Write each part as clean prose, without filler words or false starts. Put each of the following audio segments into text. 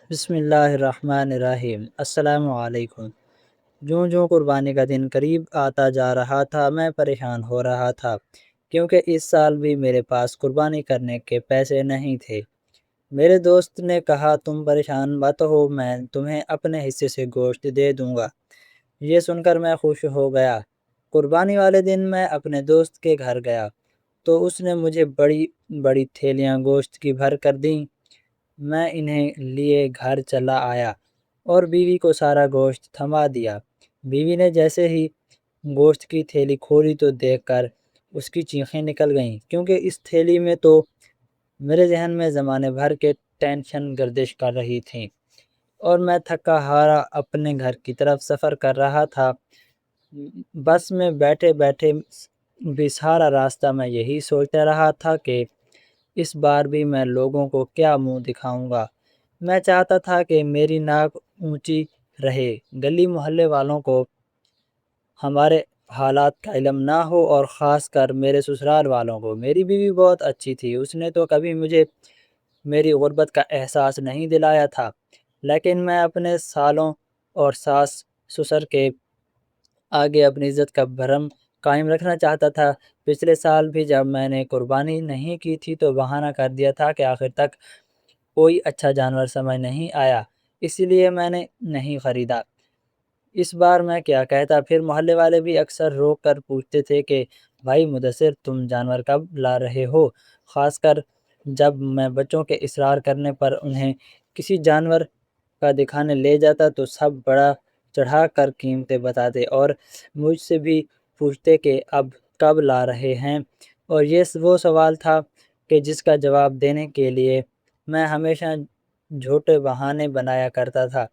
بسم اللہ الرحمن الرحیم۔ السلام علیکم۔ جوں قربانی کا دن قریب آتا جا رہا تھا میں پریشان ہو رہا تھا، کیونکہ اس سال بھی میرے پاس قربانی کرنے کے پیسے نہیں تھے۔ میرے دوست نے کہا تم پریشان مت ہو، میں تمہیں اپنے حصے سے گوشت دے دوں گا۔ یہ سن کر میں خوش ہو گیا۔ قربانی والے دن میں اپنے دوست کے گھر گیا تو اس نے مجھے بڑی بڑی تھیلیاں گوشت کی بھر کر دیں۔ میں انہیں لیے گھر چلا آیا اور بیوی کو سارا گوشت تھما دیا۔ بیوی نے جیسے ہی گوشت کی تھیلی کھولی تو دیکھ کر اس کی چیخیں نکل گئیں، کیونکہ اس تھیلی میں تو میرے ذہن میں زمانے بھر کے ٹینشن گردش کر رہی تھیں، اور میں تھکا ہارا اپنے گھر کی طرف سفر کر رہا تھا۔ بس میں بیٹھے بیٹھے بھی سارا راستہ میں یہی سوچتا رہا تھا کہ اس بار بھی میں لوگوں کو کیا منہ دکھاؤں گا۔ میں چاہتا تھا کہ میری ناک اونچی رہے، گلی محلے والوں کو ہمارے حالات کا علم نہ ہو، اور خاص کر میرے سسرال والوں کو۔ میری بیوی بہت اچھی تھی، اس نے تو کبھی مجھے میری غربت کا احساس نہیں دلایا تھا، لیکن میں اپنے سالوں اور ساس سسر کے آگے اپنی عزت کا بھرم قائم رکھنا چاہتا تھا۔ پچھلے سال بھی جب میں نے قربانی نہیں کی تھی تو بہانہ کر دیا تھا کہ آخر تک کوئی اچھا جانور سمجھ نہیں آیا، اسی لیے میں نے نہیں خریدا۔ اس بار میں کیا کہتا؟ پھر محلے والے بھی اکثر روک کر پوچھتے تھے کہ بھائی مدثر، تم جانور کب لا رہے ہو؟ خاص کر جب میں بچوں کے اصرار کرنے پر انہیں کسی جانور کا دکھانے لے جاتا تو سب بڑا چڑھا کر قیمتیں بتاتے اور مجھ سے بھی پوچھتے کہ اب کب لا رہے ہیں، اور یہ وہ سوال تھا کہ جس کا جواب دینے کے لیے میں ہمیشہ جھوٹے بہانے بنایا کرتا تھا۔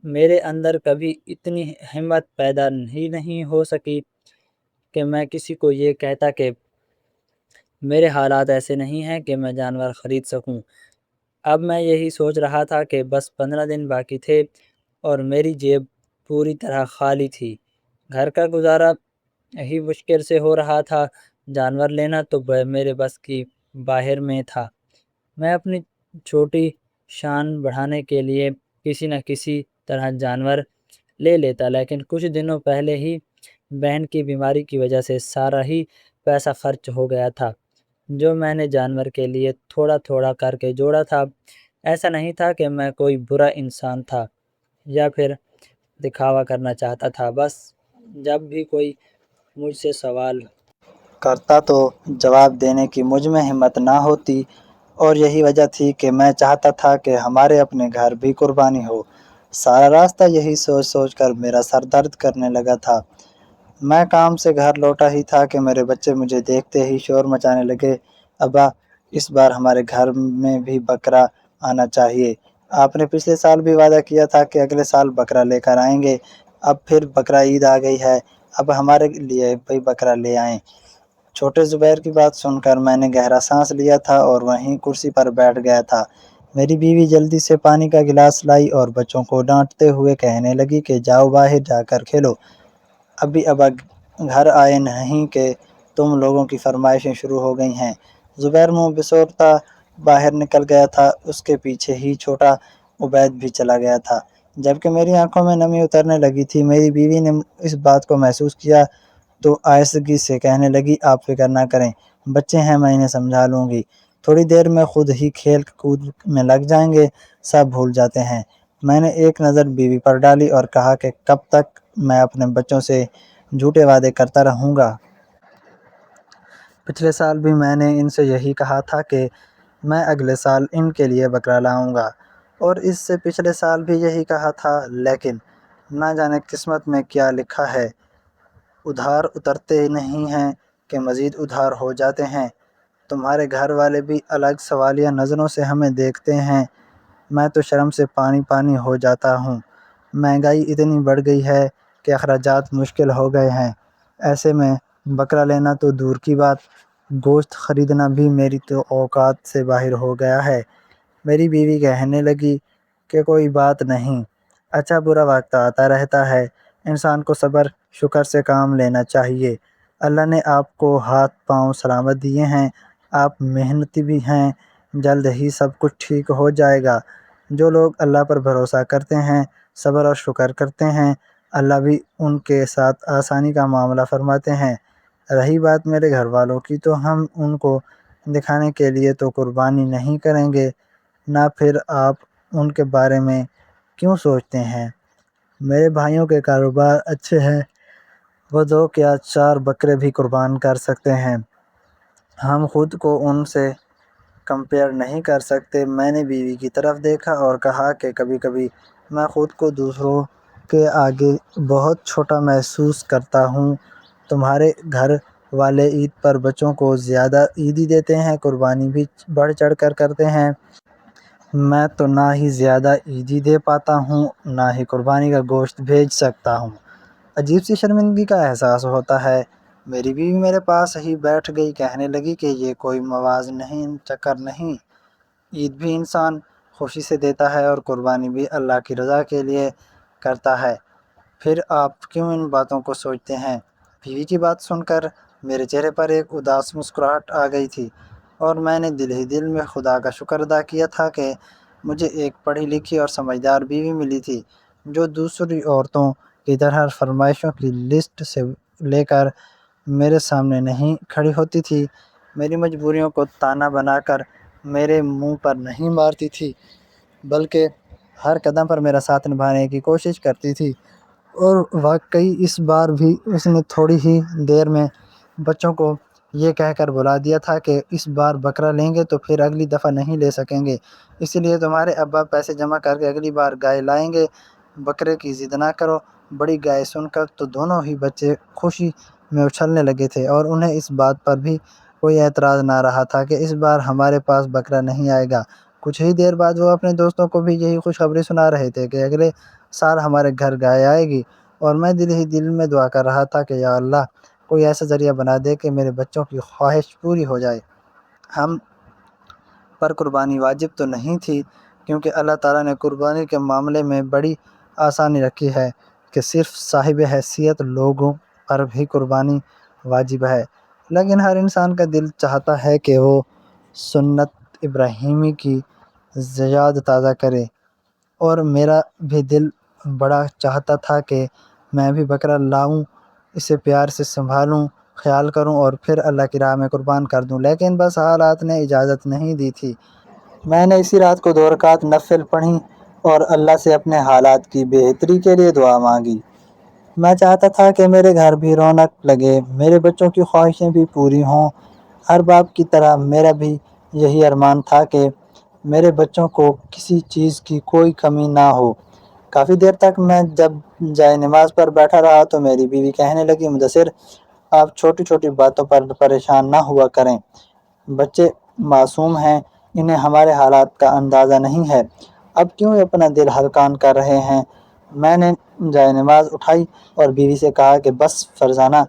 میرے اندر کبھی اتنی ہمت پیدا ہی نہیں ہو سکی کہ میں کسی کو یہ کہتا کہ میرے حالات ایسے نہیں ہیں کہ میں جانور خرید سکوں۔ اب میں یہی سوچ رہا تھا کہ بس 15 دن باقی تھے اور میری جیب پوری طرح خالی تھی۔ گھر کا گزارا ہی مشکل سے ہو رہا تھا، جانور لینا تو میرے بس کی باہر میں تھا۔ میں اپنی چھوٹی شان بڑھانے کے لیے کسی نہ کسی طرح جانور لے لیتا، لیکن کچھ دنوں پہلے ہی بہن کی بیماری کی وجہ سے سارا ہی پیسہ خرچ ہو گیا تھا جو میں نے جانور کے لیے تھوڑا تھوڑا کر کے جوڑا تھا۔ ایسا نہیں تھا کہ میں کوئی برا انسان تھا یا پھر دکھاوا کرنا چاہتا تھا، بس جب بھی کوئی مجھ سے سوال کرتا تو جواب دینے کی مجھ میں ہمت نہ ہوتی، اور یہی وجہ تھی کہ میں چاہتا تھا کہ ہمارے اپنے گھر بھی قربانی ہو۔ سارا راستہ یہی سوچ سوچ کر میرا سر درد کرنے لگا تھا۔ میں کام سے گھر لوٹا ہی تھا کہ میرے بچے مجھے دیکھتے ہی شور مچانے لگے، ابا اس بار ہمارے گھر میں بھی بکرا آنا چاہیے، آپ نے پچھلے سال بھی وعدہ کیا تھا کہ اگلے سال بکرا لے کر آئیں گے، اب پھر بکرا عید آ گئی ہے، اب ہمارے لیے بھی بکرا لے آئیں۔ چھوٹے زبیر کی بات سن کر میں نے گہرا سانس لیا تھا اور وہیں کرسی پر بیٹھ گیا تھا۔ میری بیوی جلدی سے پانی کا گلاس لائی اور بچوں کو ڈانٹتے ہوئے کہنے لگی کہ جاؤ باہر جا کر کھیلو، ابھی ابا گھر آئے نہیں کہ تم لوگوں کی فرمائشیں شروع ہو گئی ہیں۔ زبیر منہ بسورتا باہر نکل گیا تھا، اس کے پیچھے ہی چھوٹا عبید بھی چلا گیا تھا۔ جبکہ میری آنکھوں میں نمی اترنے لگی تھی، میری بیوی نے اس بات کو محسوس کیا تو آہستگی سے کہنے لگی آپ فکر نہ کریں، بچے ہیں، میں انہیں سمجھا لوں گی، تھوڑی دیر میں خود ہی کھیل کود میں لگ جائیں گے، سب بھول جاتے ہیں۔ میں نے ایک نظر بیوی پر ڈالی اور کہا کہ کب تک میں اپنے بچوں سے جھوٹے وعدے کرتا رہوں گا؟ پچھلے سال بھی میں نے ان سے یہی کہا تھا کہ میں اگلے سال ان کے لیے بکرا لاؤں گا، اور اس سے پچھلے سال بھی یہی کہا تھا، لیکن نہ جانے قسمت میں کیا لکھا ہے، ادھار اترتے نہیں ہیں کہ مزید ادھار ہو جاتے ہیں۔ تمہارے گھر والے بھی الگ سوالیہ نظروں سے ہمیں دیکھتے ہیں، میں تو شرم سے پانی پانی ہو جاتا ہوں۔ مہنگائی اتنی بڑھ گئی ہے کہ اخراجات مشکل ہو گئے ہیں، ایسے میں بکرا لینا تو دور کی بات، گوشت خریدنا بھی میری تو اوقات سے باہر ہو گیا ہے۔ میری بیوی کہنے لگی کہ کوئی بات نہیں، اچھا برا وقت آتا رہتا ہے، انسان کو صبر شکر سے کام لینا چاہیے، اللہ نے آپ کو ہاتھ پاؤں سلامت دیے ہیں، آپ محنتی بھی ہیں، جلد ہی سب کچھ ٹھیک ہو جائے گا۔ جو لوگ اللہ پر بھروسہ کرتے ہیں، صبر اور شکر کرتے ہیں، اللہ بھی ان کے ساتھ آسانی کا معاملہ فرماتے ہیں۔ رہی بات میرے گھر والوں کی، تو ہم ان کو دکھانے کے لیے تو قربانی نہیں کریں گے نہ، پھر آپ ان کے بارے میں کیوں سوچتے ہیں؟ میرے بھائیوں کے کاروبار اچھے ہیں، وہ 2 یا 4 بکرے بھی قربان کر سکتے ہیں۔ ہم خود کو ان سے کمپیئر نہیں کر سکتے۔ میں نے بیوی کی طرف دیکھا اور کہا کہ کبھی کبھی میں خود کو دوسروں کے آگے بہت چھوٹا محسوس کرتا ہوں۔ تمہارے گھر والے عید پر بچوں کو زیادہ عیدی دیتے ہیں، قربانی بھی بڑھ چڑھ کر کرتے ہیں۔ میں تو نہ ہی زیادہ عیدی دے پاتا ہوں، نہ ہی قربانی کا گوشت بھیج سکتا ہوں۔ عجیب سی شرمندگی کا احساس ہوتا ہے۔ میری بیوی میرے پاس ہی بیٹھ گئی، کہنے لگی کہ یہ کوئی مواز نہیں، چکر نہیں، عید بھی انسان خوشی سے دیتا ہے اور قربانی بھی اللہ کی رضا کے لیے کرتا ہے، پھر آپ کیوں ان باتوں کو سوچتے ہیں؟ بیوی کی بات سن کر میرے چہرے پر ایک اداس مسکراہٹ آ گئی تھی، اور میں نے دل ہی دل میں خدا کا شکر ادا کیا تھا کہ مجھے ایک پڑھی لکھی اور سمجھدار بیوی ملی تھی، جو دوسری عورتوں کی طرح فرمائشوں کی لسٹ سے لے کر میرے سامنے نہیں کھڑی ہوتی تھی، میری مجبوریوں کو تانا بنا کر میرے منہ پر نہیں مارتی تھی، بلکہ ہر قدم پر میرا ساتھ نبھانے کی کوشش کرتی تھی۔ اور واقعی اس بار بھی اس نے تھوڑی ہی دیر میں بچوں کو یہ کہہ کر بلا دیا تھا کہ اس بار بکرا لیں گے تو پھر اگلی دفعہ نہیں لے سکیں گے، اسی لیے تمہارے ابا پیسے جمع کر کے اگلی بار گائے لائیں گے، بکرے کی ضد نہ کرو۔ بڑی گائے سن کر تو دونوں ہی بچے خوشی میں اچھلنے لگے تھے، اور انہیں اس بات پر بھی کوئی اعتراض نہ رہا تھا کہ اس بار ہمارے پاس بکرا نہیں آئے گا۔ کچھ ہی دیر بعد وہ اپنے دوستوں کو بھی یہی خوشخبری سنا رہے تھے کہ اگلے سال ہمارے گھر گائے آئے گی، اور میں دل ہی دل میں دعا کر رہا تھا کہ یا اللہ کوئی ایسا ذریعہ بنا دے کہ میرے بچوں کی خواہش پوری ہو جائے۔ ہم پر قربانی واجب تو نہیں تھی، کیونکہ اللہ تعالیٰ نے قربانی کے معاملے میں بڑی آسانی رکھی ہے کہ صرف صاحب حیثیت لوگوں پر بھی قربانی واجب ہے، لیکن ہر انسان کا دل چاہتا ہے کہ وہ سنت ابراہیمی کی یاد تازہ کرے، اور میرا بھی دل بڑا چاہتا تھا کہ میں بھی بکرا لاؤں، اسے پیار سے سنبھالوں، خیال کروں اور پھر اللہ کی راہ میں قربان کر دوں، لیکن بس حالات نے اجازت نہیں دی تھی۔ میں نے اسی رات کو 2 رکعت نفل پڑھی اور اللہ سے اپنے حالات کی بہتری کے لیے دعا مانگی۔ میں چاہتا تھا کہ میرے گھر بھی رونق لگے، میرے بچوں کی خواہشیں بھی پوری ہوں۔ ہر باپ کی طرح میرا بھی یہی ارمان تھا کہ میرے بچوں کو کسی چیز کی کوئی کمی نہ ہو۔ کافی دیر تک میں جب جائے نماز پر بیٹھا رہا تو میری بیوی کہنے لگی، مدثر آپ چھوٹی چھوٹی باتوں پر پریشان نہ ہوا کریں، بچے معصوم ہیں، انہیں ہمارے حالات کا اندازہ نہیں ہے، اب کیوں اپنا دل ہلکان کر رہے ہیں؟ میں نے جائے نماز اٹھائی اور بیوی سے کہا کہ بس فرزانہ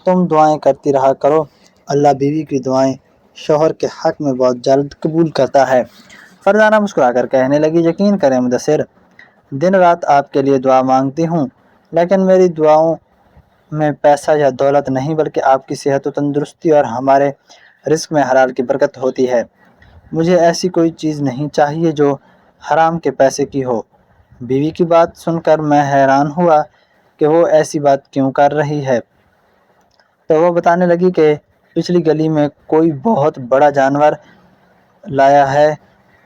تم دعائیں کرتی رہا کرو، اللہ بیوی کی دعائیں شوہر کے حق میں بہت جلد قبول کرتا ہے۔ فرزانہ مسکرا کر کہنے لگی، یقین کریں مدثر، دن رات آپ کے لیے دعا مانگتی ہوں، لیکن میری دعاؤں میں پیسہ یا دولت نہیں بلکہ آپ کی صحت و تندرستی اور ہمارے رزق میں حلال کی برکت ہوتی ہے، مجھے ایسی کوئی چیز نہیں چاہیے جو حرام کے پیسے کی ہو۔ بیوی کی بات سن کر میں حیران ہوا کہ وہ ایسی بات کیوں کر رہی ہے، تو وہ بتانے لگی کہ پچھلی گلی میں کوئی بہت بڑا جانور لایا ہے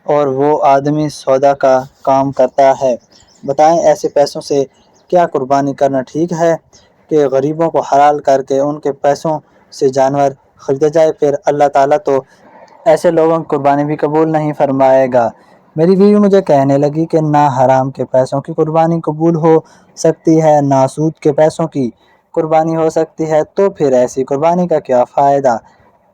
اور وہ آدمی سودا کا کام کرتا ہے، بتائیں ایسے پیسوں سے کیا قربانی کرنا ٹھیک ہے کہ غریبوں کو حلال کر کے ان کے پیسوں سے جانور خریدا جائے؟ پھر اللہ تعالیٰ تو ایسے لوگوں کی قربانی بھی قبول نہیں فرمائے گا۔ میری بیوی مجھے کہنے لگی کہ نہ حرام کے پیسوں کی قربانی قبول ہو سکتی ہے، نہ سود کے پیسوں کی قربانی ہو سکتی ہے، تو پھر ایسی قربانی کا کیا فائدہ؟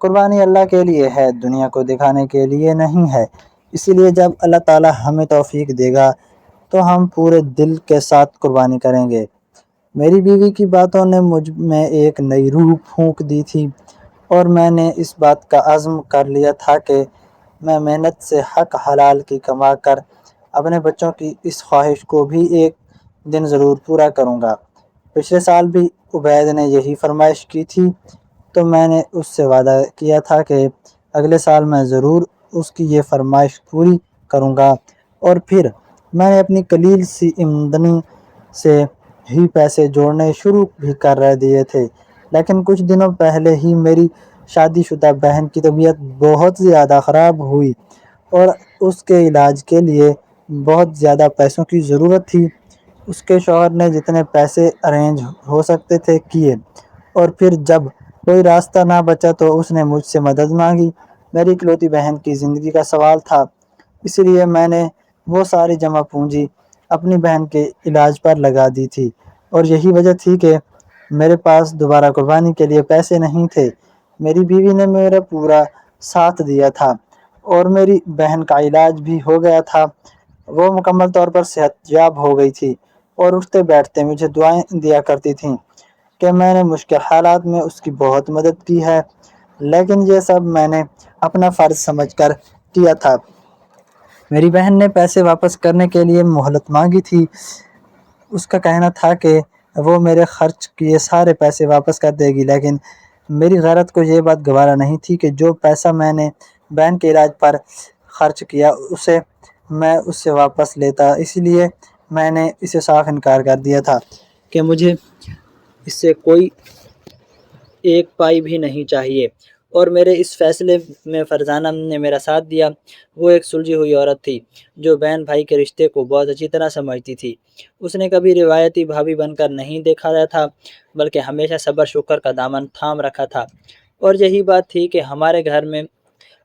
قربانی اللہ کے لیے ہے، دنیا کو دکھانے کے لیے نہیں ہے، اسی لیے جب اللہ تعالیٰ ہمیں توفیق دے گا تو ہم پورے دل کے ساتھ قربانی کریں گے۔ میری بیوی کی باتوں نے مجھ میں ایک نئی روح پھونک دی تھی، اور میں نے اس بات کا عزم کر لیا تھا کہ میں محنت سے حق حلال کی کما کر اپنے بچوں کی اس خواہش کو بھی ایک دن ضرور پورا کروں گا۔ پچھلے سال بھی عبید نے یہی فرمائش کی تھی، تو میں نے اس سے وعدہ کیا تھا کہ اگلے سال میں ضرور اس کی یہ فرمائش پوری کروں گا۔ اور پھر میں نے اپنی قلیل سی آمدنی سے ہی پیسے جوڑنے شروع بھی کر دیے تھے، لیکن کچھ دنوں پہلے ہی میری شادی شدہ بہن کی طبیعت بہت زیادہ خراب ہوئی اور اس کے علاج کے لیے بہت زیادہ پیسوں کی ضرورت تھی۔ اس کے شوہر نے جتنے پیسے ارینج ہو سکتے تھے کیے، اور پھر جب کوئی راستہ نہ بچا تو اس نے مجھ سے مدد مانگی۔ میری اکلوتی بہن کی زندگی کا سوال تھا، اس لیے میں نے وہ ساری جمع پونجی اپنی بہن کے علاج پر لگا دی تھی، اور یہی وجہ تھی کہ میرے پاس دوبارہ قربانی کے لیے پیسے نہیں تھے۔ میری بیوی نے میرا پورا ساتھ دیا تھا اور میری بہن کا علاج بھی ہو گیا تھا۔ وہ مکمل طور پر صحت یاب ہو گئی تھی اور اٹھتے بیٹھتے مجھے دعائیں دیا کرتی تھیں کہ میں نے مشکل حالات میں اس کی بہت مدد کی ہے، لیکن یہ سب میں نے اپنا فرض سمجھ کر کیا تھا۔ میری بہن نے پیسے واپس کرنے کے لیے مہلت مانگی تھی۔ اس کا کہنا تھا کہ وہ میرے خرچ کیے سارے پیسے واپس کر دے گی، لیکن میری غیرت کو یہ بات گوارا نہیں تھی کہ جو پیسہ میں نے بہن کے علاج پر خرچ کیا اسے میں اس سے واپس لیتا۔ اس لیے میں نے اسے صاف انکار کر دیا تھا کہ مجھے اس سے کوئی ایک پائی بھی نہیں چاہیے، اور میرے اس فیصلے میں فرزانہ نے میرا ساتھ دیا۔ وہ ایک سلجھی ہوئی عورت تھی جو بہن بھائی کے رشتے کو بہت اچھی طرح سمجھتی تھی۔ اس نے کبھی روایتی بھابھی بن کر نہیں دیکھا تھا، بلکہ ہمیشہ صبر شکر کا دامن تھام رکھا تھا۔ اور یہی بات تھی کہ ہمارے گھر میں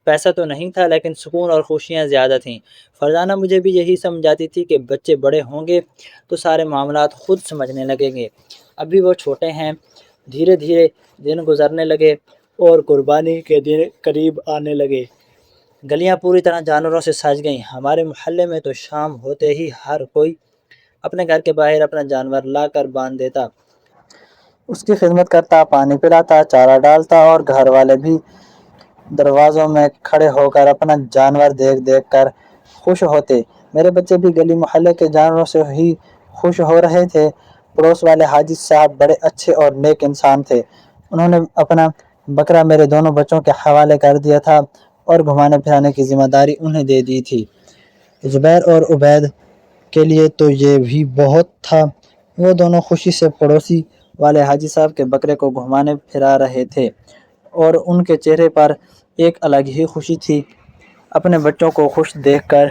پیسہ تو نہیں تھا، لیکن سکون اور خوشیاں زیادہ تھیں۔ فرزانہ مجھے بھی یہی سمجھاتی تھی کہ بچے بڑے ہوں گے تو سارے معاملات خود سمجھنے لگیں گے، ابھی وہ چھوٹے ہیں۔ دھیرے دھیرے دن گزرنے لگے اور قربانی کے دن قریب آنے لگے۔ گلیاں پوری طرح جانوروں سے سج گئیں۔ ہمارے محلے میں تو شام ہوتے ہی ہر کوئی اپنے گھر کے باہر اپنا جانور لا کر باندھ دیتا، اس کی خدمت کرتا، پانی پلاتا، چارہ ڈالتا، اور گھر والے بھی دروازوں میں کھڑے ہو کر اپنا جانور دیکھ دیکھ کر خوش ہوتے۔ میرے بچے بھی گلی محلے کے جانوروں سے ہی خوش ہو رہے تھے۔ پڑوس والے حاجی صاحب بڑے اچھے اور نیک انسان تھے۔ انہوں نے اپنا بکرا میرے دونوں بچوں کے حوالے کر دیا تھا اور گھمانے پھرانے کی ذمہ داری انہیں دے دی تھی۔ زبیر اور عبید کے لیے تو یہ بھی بہت تھا۔ وہ دونوں خوشی سے پڑوسی والے حاجی صاحب کے بکرے کو گھمانے پھرا رہے تھے اور ان کے چہرے پر ایک الگ ہی خوشی تھی۔ اپنے بچوں کو خوش دیکھ کر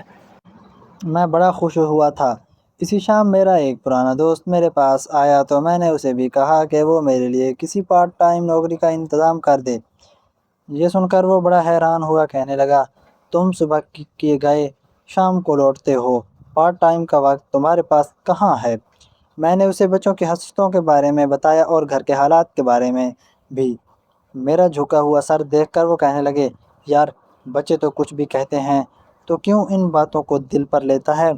میں بڑا خوش ہوا تھا۔ اسی شام میرا ایک پرانا دوست میرے پاس آیا تو میں نے اسے بھی کہا کہ وہ میرے لیے کسی پارٹ ٹائم نوکری کا انتظام کر دے۔ یہ سن کر وہ بڑا حیران ہوا، کہنے لگا، تم صبح کے گئے شام کو لوٹتے ہو، پارٹ ٹائم کا وقت تمہارے پاس کہاں ہے؟ میں نے اسے بچوں کی حسرتوں کے بارے میں بتایا اور گھر کے حالات کے بارے میں بھی۔ میرا جھکا ہوا سر دیکھ کر وہ کہنے لگے، یار بچے تو کچھ بھی کہتے ہیں تو کیوں ان باتوں کو دل پر لیتا ہے؟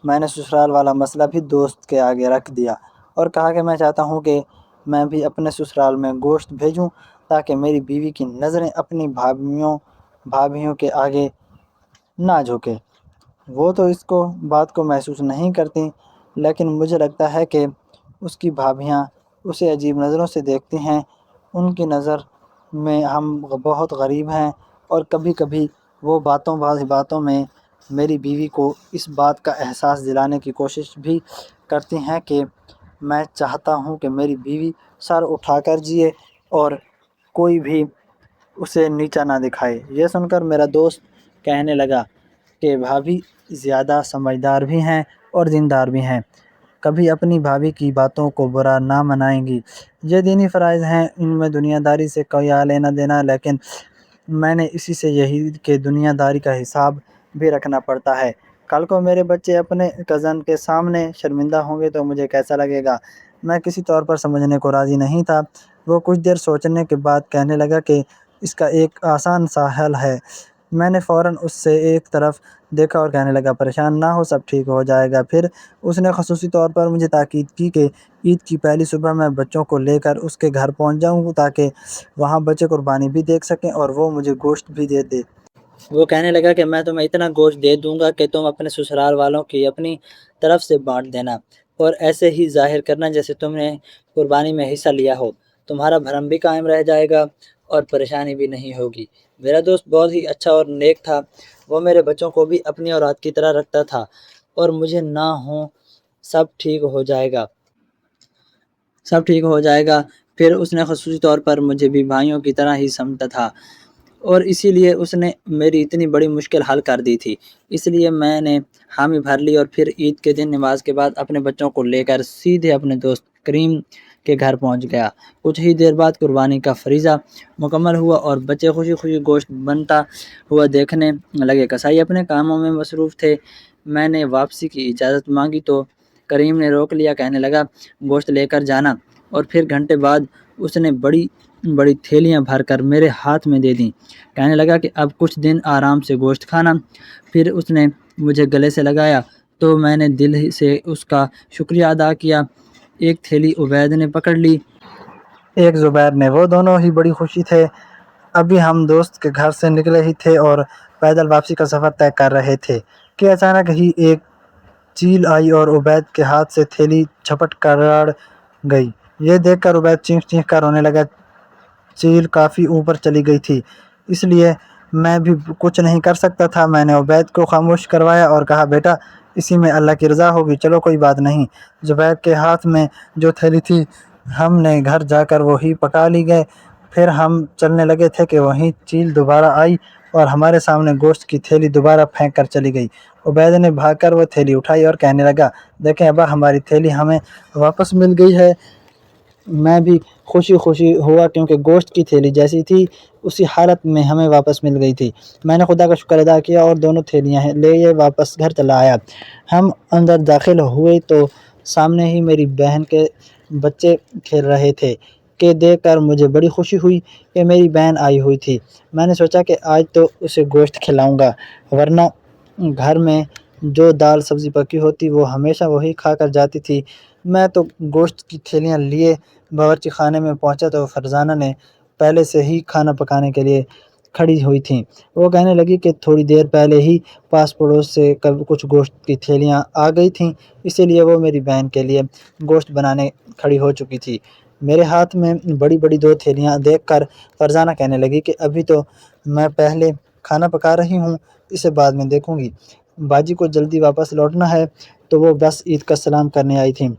میں نے سسرال والا مسئلہ بھی دوست کے آگے رکھ دیا اور کہا کہ میں چاہتا ہوں کہ میں بھی اپنے سسرال میں گوشت بھیجوں تاکہ میری بیوی کی نظریں اپنی بھابھیوں کے آگے نہ جھکے۔ وہ تو اس بات کو محسوس نہیں کرتی، لیکن مجھے لگتا ہے کہ اس کی بھابھیاں اسے عجیب نظروں سے دیکھتی ہیں۔ ان کی نظر میں ہم بہت غریب ہیں، اور کبھی کبھی وہ باتوں میں میری بیوی کو اس بات کا احساس دلانے کی کوشش بھی کرتی ہیں کہ میں چاہتا ہوں کہ میری بیوی سر اٹھا کر جیے اور کوئی بھی اسے نیچا نہ دکھائے۔ یہ سن کر میرا دوست کہنے لگا کہ بھابھی زیادہ سمجھدار بھی ہیں اور دیندار بھی ہیں، کبھی اپنی بھابھی کی باتوں کو برا نہ منائیں گی۔ یہ دینی فرائض ہیں، ان میں دنیا داری سے کوئی لینا دینا، لیکن میں نے اسی سے یہی کہ دنیا داری کا حساب بھی رکھنا پڑتا ہے۔ کل کو میرے بچے اپنے کزن کے سامنے شرمندہ ہوں گے تو مجھے کیسا لگے گا؟ میں کسی طور پر سمجھنے کو راضی نہیں تھا۔ وہ کچھ دیر سوچنے کے بعد کہنے لگا کہ اس کا ایک آسان سا حل ہے۔ میں نے فوراً اس سے ایک طرف دیکھا اور کہنے لگا، پریشان نہ ہو، سب ٹھیک ہو جائے گا۔ پھر اس نے خصوصی طور پر مجھے تاکید کی کہ عید کی پہلی صبح میں بچوں کو لے کر اس کے گھر پہنچ جاؤں تاکہ وہاں بچے قربانی بھی دیکھ سکیں اور وہ مجھے گوشت بھی دے دے۔ وہ کہنے لگا کہ میں تمہیں اتنا گوشت دے دوں گا کہ تم اپنے سسرال والوں کی اپنی طرف سے بانٹ دینا، اور ایسے ہی ظاہر کرنا جیسے تم نے قربانی میں حصہ لیا ہو۔ تمہارا بھرم بھی قائم رہ جائے گا اور پریشانی بھی نہیں ہوگی۔ میرا دوست بہت ہی اچھا اور نیک تھا، وہ میرے بچوں کو بھی اپنی اولاد کی طرح رکھتا تھا اور مجھے نہ ہوں سب ٹھیک ہو جائے گا، سب ٹھیک ہو جائے گا۔ پھر اس نے خصوصی طور پر مجھے بھی بھائیوں کی طرح ہی سمجھتا تھا اور اسی لیے اس نے میری اتنی بڑی مشکل حل کر دی تھی۔ اس لیے میں نے حامی بھر لی اور پھر عید کے دن نماز کے بعد اپنے بچوں کو لے کر سیدھے اپنے دوست کریم کے گھر پہنچ گیا۔ کچھ ہی دیر بعد قربانی کا فریضہ مکمل ہوا اور بچے خوشی خوشی گوشت بنتا ہوا دیکھنے لگے۔ کسائی اپنے کاموں میں مصروف تھے۔ میں نے واپسی کی اجازت مانگی تو کریم نے روک لیا، کہنے لگا گوشت لے کر جانا، اور پھر گھنٹے بعد اس نے بڑی بڑی تھیلیاں بھر کر میرے ہاتھ میں دے دیں، کہنے لگا کہ اب کچھ دن آرام سے گوشت کھانا۔ پھر اس نے مجھے گلے سے لگایا تو میں نے دل سے اس کا شکریہ ادا کیا۔ ایک تھیلی عبید نے پکڑ لی، ایک زبیر نے، وہ دونوں ہی بڑی خوشی تھے۔ ابھی ہم دوست کے گھر سے نکلے ہی تھے اور پیدل واپسی کا سفر طے کر رہے تھے کہ اچانک ہی ایک چیل آئی اور عبید کے ہاتھ سے تھیلی جھپٹ کر گئی۔ یہ دیکھ کر عبید چیخ چیخ کر رونے لگا۔ چیل کافی اوپر چلی گئی تھی، اس لیے میں بھی کچھ نہیں کر سکتا تھا۔ میں نے عبید کو خاموش کروایا اور کہا، بیٹا اسی میں اللہ کی رضا ہوگی، چلو کوئی بات نہیں۔ زبیر کے ہاتھ میں جو تھیلی تھی ہم نے گھر جا کر وہی پکا لی گئے۔ پھر ہم چلنے لگے تھے کہ وہیں چیل دوبارہ آئی اور ہمارے سامنے گوشت کی تھیلی دوبارہ پھینک کر چلی گئی۔ عبید نے بھاگ کر وہ تھیلی اٹھائی اور کہنے لگا، دیکھیں ابا ہماری تھیلی ہمیں واپس مل گئی ہے۔ میں بھی خوشی خوشی ہوا کیونکہ گوشت کی تھیلی جیسی تھی اسی حالت میں ہمیں واپس مل گئی تھی۔ میں نے خدا کا شکر ادا کیا اور دونوں تھیلیاں لے واپس گھر چلا آیا۔ ہم اندر داخل ہوئے تو سامنے ہی میری بہن کے بچے کھیل رہے تھے کہ دیکھ کر مجھے بڑی خوشی ہوئی کہ میری بہن آئی ہوئی تھی۔ میں نے سوچا کہ آج تو اسے گوشت کھلاؤں گا، ورنہ گھر میں جو دال سبزی پکی ہوتی وہ ہمیشہ وہی کھا کر جاتی تھی۔ میں تو گوشت کی تھیلیاں لیے باورچی خانے میں پہنچا تو فرزانہ نے پہلے سے ہی کھانا پکانے کے لیے کھڑی ہوئی تھیں۔ وہ کہنے لگی کہ تھوڑی دیر پہلے ہی پاس پڑوس سے کچھ گوشت کی تھیلیاں آ گئی تھیں، اسی لیے وہ میری بہن کے لیے گوشت بنانے کھڑی ہو چکی تھی۔ میرے ہاتھ میں بڑی بڑی 2 تھیلیاں دیکھ کر فرزانہ کہنے لگی کہ ابھی تو میں پہلے کھانا پکا رہی ہوں، اسے بعد میں دیکھوں گی، باجی کو جلدی واپس لوٹنا ہے تو وہ بس عید کا سلام کرنے آئی تھیں۔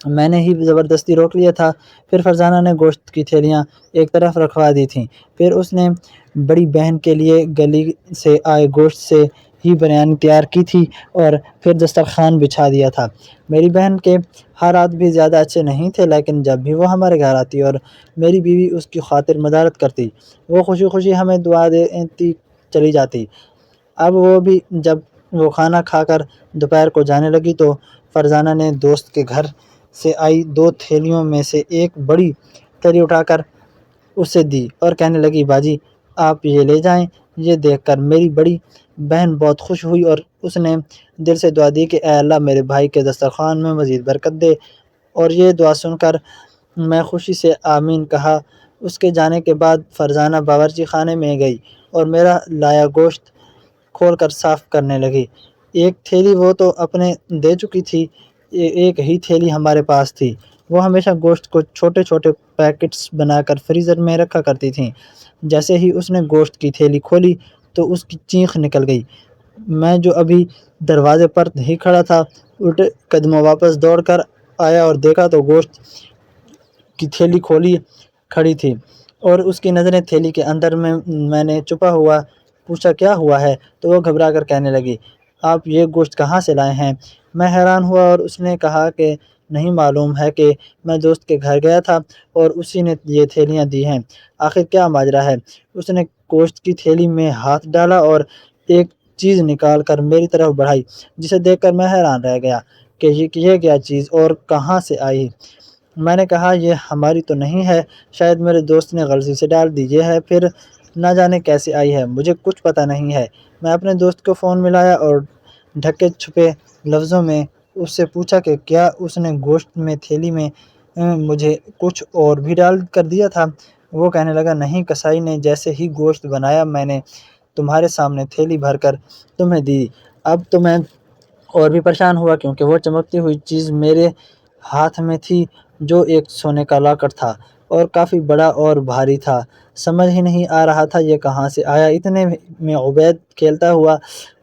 میں نے ہی زبردستی روک لیا تھا۔ پھر فرزانہ نے گوشت کی تھیلیاں ایک طرف رکھوا دی تھیں، پھر اس نے بڑی بہن کے لیے گلی سے آئے گوشت سے ہی بریانی تیار کی تھی اور پھر دسترخوان بچھا دیا تھا۔ میری بہن کے حالات بھی زیادہ اچھے نہیں تھے، لیکن جب بھی وہ ہمارے گھر آتی اور میری بیوی اس کی خاطر مدارت کرتی، وہ خوشی خوشی ہمیں دعا دیتی چلی جاتی۔ اب وہ بھی جب وہ کھانا کھا کر دوپہر کو جانے لگی تو فرزانہ نے دوست کے گھر سے آئی 2 تھیلیوں میں سے ایک بڑی تھیلی اٹھا کر اسے دی اور کہنے لگی، باجی آپ یہ لے جائیں۔ یہ دیکھ کر میری بڑی بہن بہت خوش ہوئی اور اس نے دل سے دعا دی کہ اے اللہ میرے بھائی کے دسترخوان میں مزید برکت دے، اور یہ دعا سن کر میں خوشی سے آمین کہا۔ اس کے جانے کے بعد فرزانہ باورچی خانے میں گئی اور میرا لایا گوشت کھول کر صاف کرنے لگی۔ ایک تھیلی وہ تو اپنے دے چکی تھی، ایک ہی تھیلی ہمارے پاس تھی۔ وہ ہمیشہ گوشت کو چھوٹے چھوٹے پیکٹس بنا کر فریزر میں رکھا کرتی تھیں۔ جیسے ہی اس نے گوشت کی تھیلی کھولی تو اس کی چینخ نکل گئی۔ میں جو ابھی دروازے پر ہی کھڑا تھا، الٹے قدموں واپس دوڑ کر آیا اور دیکھا تو گوشت کی تھیلی کھولی کھڑی تھی اور اس کی نظریں تھیلی کے اندر میں نے چھپا ہوا پوچھا کیا ہوا ہے تو وہ گھبرا کر کہنے لگی، آپ یہ گوشت کہاں سے لائے ہیں؟ میں حیران ہوا اور اس نے کہا کہ نہیں معلوم ہے کہ میں دوست کے گھر گیا تھا اور اسی نے یہ تھیلیاں دی ہیں، آخر کیا ماجرا ہے؟ اس نے گوشت کی تھیلی میں ہاتھ ڈالا اور ایک چیز نکال کر میری طرف بڑھائی، جسے دیکھ کر میں حیران رہ گیا کہ یہ کیا چیز اور کہاں سے آئی۔ میں نے کہا یہ ہماری تو نہیں ہے، شاید میرے دوست نے غلطی سے ڈال دی ہے، پھر نہ جانے کیسے آئی ہے، مجھے کچھ پتہ نہیں ہے۔ میں اپنے دوست کو فون ملایا اور ڈھکے چھپے لفظوں میں اس سے پوچھا کہ کیا اس نے گوشت میں تھیلی میں مجھے کچھ اور بھی ڈال کر دیا تھا۔ وہ کہنے لگا، نہیں، کسائی نے جیسے ہی گوشت بنایا میں نے تمہارے سامنے تھیلی بھر کر تمہیں دی۔ اب تو میں اور بھی پریشان ہوا کیونکہ وہ چمکتی ہوئی چیز میرے ہاتھ میں تھی جو ایک سونے کا لاکٹ تھا۔ اور کافی بڑا اور بھاری تھا، سمجھ ہی نہیں آ رہا تھا یہ کہاں سے آیا۔ اتنے میں عبید کھیلتا ہوا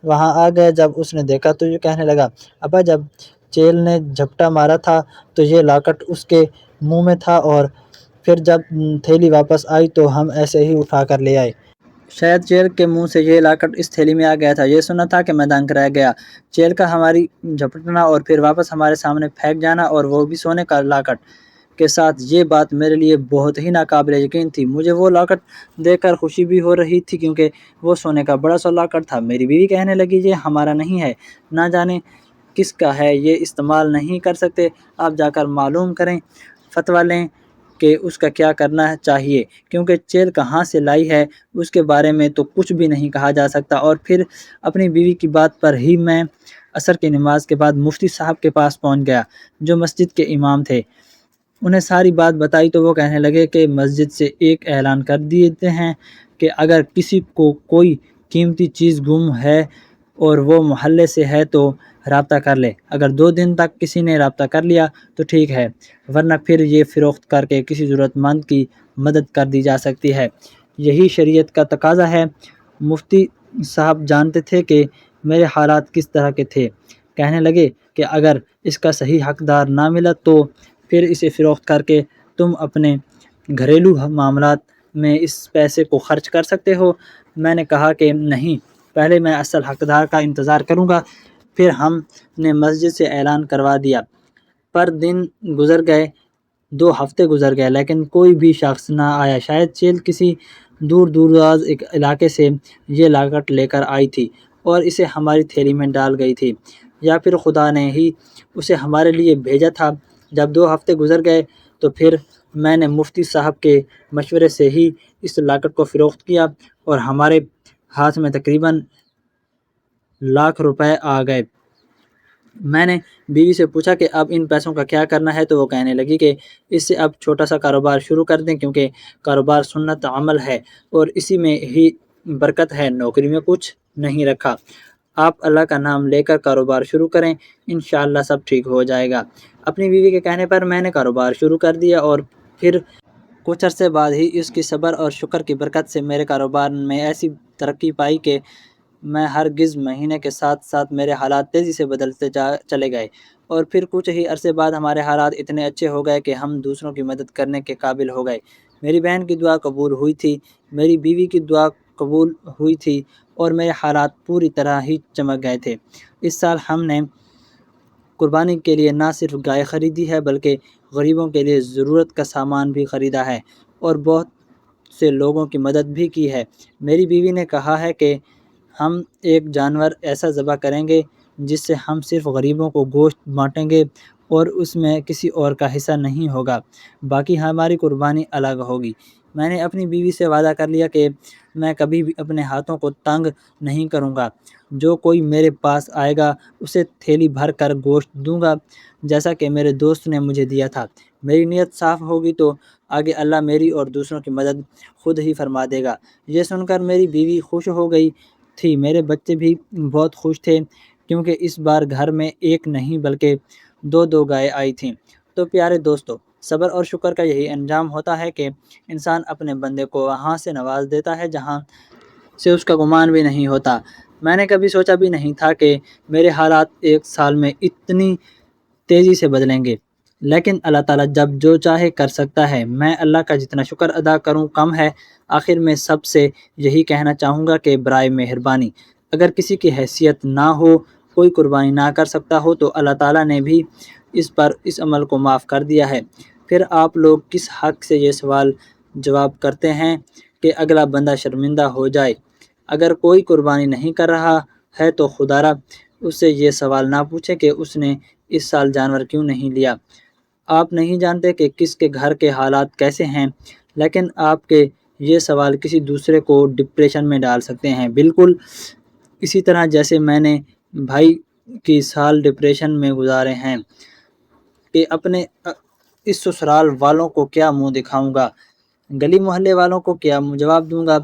وہاں آ گیا۔ جب اس نے دیکھا تو یہ کہنے لگا، ابا جب چیل نے جھپٹا مارا تھا تو یہ لاکٹ اس کے منہ میں تھا، اور پھر جب تھیلی واپس آئی تو ہم ایسے ہی اٹھا کر لے آئے۔ شاید چیل کے منہ سے یہ لاکٹ اس تھیلی میں آ گیا تھا۔ یہ سنا تھا کہ میں دنگ رہ گیا۔ چیل کا ہماری جھپٹنا اور پھر واپس ہمارے سامنے پھینک جانا، اور وہ بھی سونے کا لاکٹ کے ساتھ، یہ بات میرے لیے بہت ہی ناقابل یقین تھی۔ مجھے وہ لاکٹ دیکھ کر خوشی بھی ہو رہی تھی کیونکہ وہ سونے کا بڑا سا لاکٹ تھا۔ میری بیوی کہنے لگی، یہ ہمارا نہیں ہے، نہ جانے کس کا ہے، یہ استعمال نہیں کر سکتے، آپ جا کر معلوم کریں، فتویٰ لیں کہ اس کا کیا کرنا چاہیے، کیونکہ چیل کہاں سے لائی ہے اس کے بارے میں تو کچھ بھی نہیں کہا جا سکتا۔ اور پھر اپنی بیوی کی بات پر ہی میں عصر کی نماز کے بعد مفتی صاحب کے پاس پہنچ گیا جو مسجد کے امام تھے۔ انہیں ساری بات بتائی تو وہ کہنے لگے کہ مسجد سے ایک اعلان کر دیتے ہیں کہ اگر کسی کو کوئی قیمتی چیز گم ہے اور وہ محلے سے ہے تو رابطہ کر لے، اگر 2 دن تک کسی نے رابطہ کر لیا تو ٹھیک ہے، ورنہ پھر یہ فروخت کر کے کسی ضرورت مند کی مدد کر دی جا سکتی ہے، یہی شریعت کا تقاضا ہے۔ مفتی صاحب جانتے تھے کہ میرے حالات کس طرح کے تھے، کہنے لگے کہ اگر اس کا صحیح حقدار نہ ملا تو پھر اسے فروخت کر کے تم اپنے گھریلو معاملات میں اس پیسے کو خرچ کر سکتے ہو۔ میں نے کہا کہ نہیں، پہلے میں اصل حقدار کا انتظار کروں گا۔ پھر ہم نے مسجد سے اعلان کروا دیا، پر دن گزر گئے، 2 ہفتے گزر گئے، لیکن کوئی بھی شخص نہ آیا۔ شاید چیل کسی دور دراز ایک علاقے سے یہ لاکٹ لے کر آئی تھی اور اسے ہماری تھیلی میں ڈال گئی تھی، یا پھر خدا نے ہی اسے ہمارے لیے بھیجا تھا۔ جب 2 ہفتے گزر گئے تو پھر میں نے مفتی صاحب کے مشورے سے ہی اس لاکٹ کو فروخت کیا اور ہمارے ہاتھ میں تقریباً لاکھ روپے آ گئے۔ میں نے بیوی سے پوچھا کہ اب ان پیسوں کا کیا کرنا ہے، تو وہ کہنے لگی کہ اس سے اب چھوٹا سا کاروبار شروع کر دیں، کیونکہ کاروبار سنت عمل ہے اور اسی میں ہی برکت ہے، نوکری میں کچھ نہیں رکھا۔ آپ اللہ کا نام لے کر کاروبار شروع کریں، انشاءاللہ سب ٹھیک ہو جائے گا۔ اپنی بیوی کے کہنے پر میں نے کاروبار شروع کر دیا اور پھر کچھ عرصے بعد ہی اس کی صبر اور شکر کی برکت سے میرے کاروبار میں ایسی ترقی پائی کہ میں ہرگز مہینے کے ساتھ ساتھ میرے حالات تیزی سے بدلتے چلے گئے، اور پھر کچھ ہی عرصے بعد ہمارے حالات اتنے اچھے ہو گئے کہ ہم دوسروں کی مدد کرنے کے قابل ہو گئے۔ میری بہن کی دعا قبول ہوئی تھی، میری بیوی کی دعا قبول ہوئی تھی، اور میرے حالات پوری طرح ہی چمک گئے تھے۔ اس سال ہم نے قربانی کے لیے نہ صرف گائے خریدی ہے بلکہ غریبوں کے لیے ضرورت کا سامان بھی خریدا ہے اور بہت سے لوگوں کی مدد بھی کی ہے۔ میری بیوی نے کہا ہے کہ ہم ایک جانور ایسا ذبح کریں گے جس سے ہم صرف غریبوں کو گوشت بانٹیں گے اور اس میں کسی اور کا حصہ نہیں ہوگا، باقی ہماری قربانی الگ ہوگی۔ میں نے اپنی بیوی سے وعدہ کر لیا کہ میں کبھی بھی اپنے ہاتھوں کو تنگ نہیں کروں گا، جو کوئی میرے پاس آئے گا اسے تھیلی بھر کر گوشت دوں گا، جیسا کہ میرے دوست نے مجھے دیا تھا۔ میری نیت صاف ہوگی تو آگے اللہ میری اور دوسروں کی مدد خود ہی فرما دے گا۔ یہ سن کر میری بیوی خوش ہو گئی تھی، میرے بچے بھی بہت خوش تھے، کیونکہ اس بار گھر میں ایک نہیں بلکہ 2 گائے آئی تھیں۔ تو پیارے دوستو، صبر اور شکر کا یہی انجام ہوتا ہے کہ انسان اپنے بندے کو وہاں سے نواز دیتا ہے جہاں سے اس کا گمان بھی نہیں ہوتا۔ میں نے کبھی سوچا بھی نہیں تھا کہ میرے حالات 1 سال میں اتنی تیزی سے بدلیں گے، لیکن اللہ تعالیٰ جب جو چاہے کر سکتا ہے۔ میں اللہ کا جتنا شکر ادا کروں کم ہے۔ آخر میں سب سے یہی کہنا چاہوں گا کہ برائے مہربانی اگر کسی کی حیثیت نہ ہو، کوئی قربانی نہ کر سکتا ہو تو اللہ تعالیٰ نے بھی اس عمل کو معاف کر دیا ہے۔ پھر آپ لوگ کس حق سے یہ سوال جواب کرتے ہیں کہ اگلا بندہ شرمندہ ہو جائے؟ اگر کوئی قربانی نہیں کر رہا ہے تو خدا را اس سے یہ سوال نہ پوچھے کہ اس نے اس سال جانور کیوں نہیں لیا۔ آپ نہیں جانتے کہ کس کے گھر کے حالات کیسے ہیں، لیکن آپ کے یہ سوال کسی دوسرے کو ڈپریشن میں ڈال سکتے ہیں، بالکل اسی طرح جیسے میں نے بھائی کی سال ڈپریشن میں گزارے ہیں کہ اپنے اس سسرال والوں کو کیا منہ دکھاؤں گا، گلی محلے والوں کو کیا جواب دوں گا۔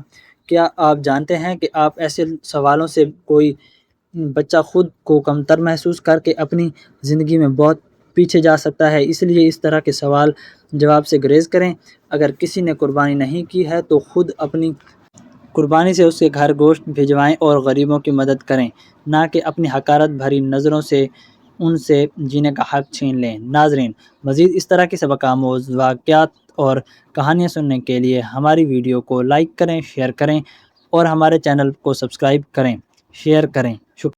کیا آپ جانتے ہیں کہ آپ ایسے سوالوں سے کوئی بچہ خود کو کمتر محسوس کر کے اپنی زندگی میں بہت پیچھے جا سکتا ہے، اس لیے اس طرح کے سوال جواب سے گریز کریں۔ اگر کسی نے قربانی نہیں کی ہے تو خود اپنی قربانی سے اس کے گھر گوشت بھجوائیں اور غریبوں کی مدد کریں، نہ کہ اپنی حقارت بھری نظروں سے ان سے جینے کا حق چھین لیں۔ ناظرین، مزید اس طرح کے سبق آموز واقعات اور کہانیاں سننے کے لیے ہماری ویڈیو کو لائک کریں، شیئر کریں اور ہمارے چینل کو سبسکرائب کریں، شیئر کریں۔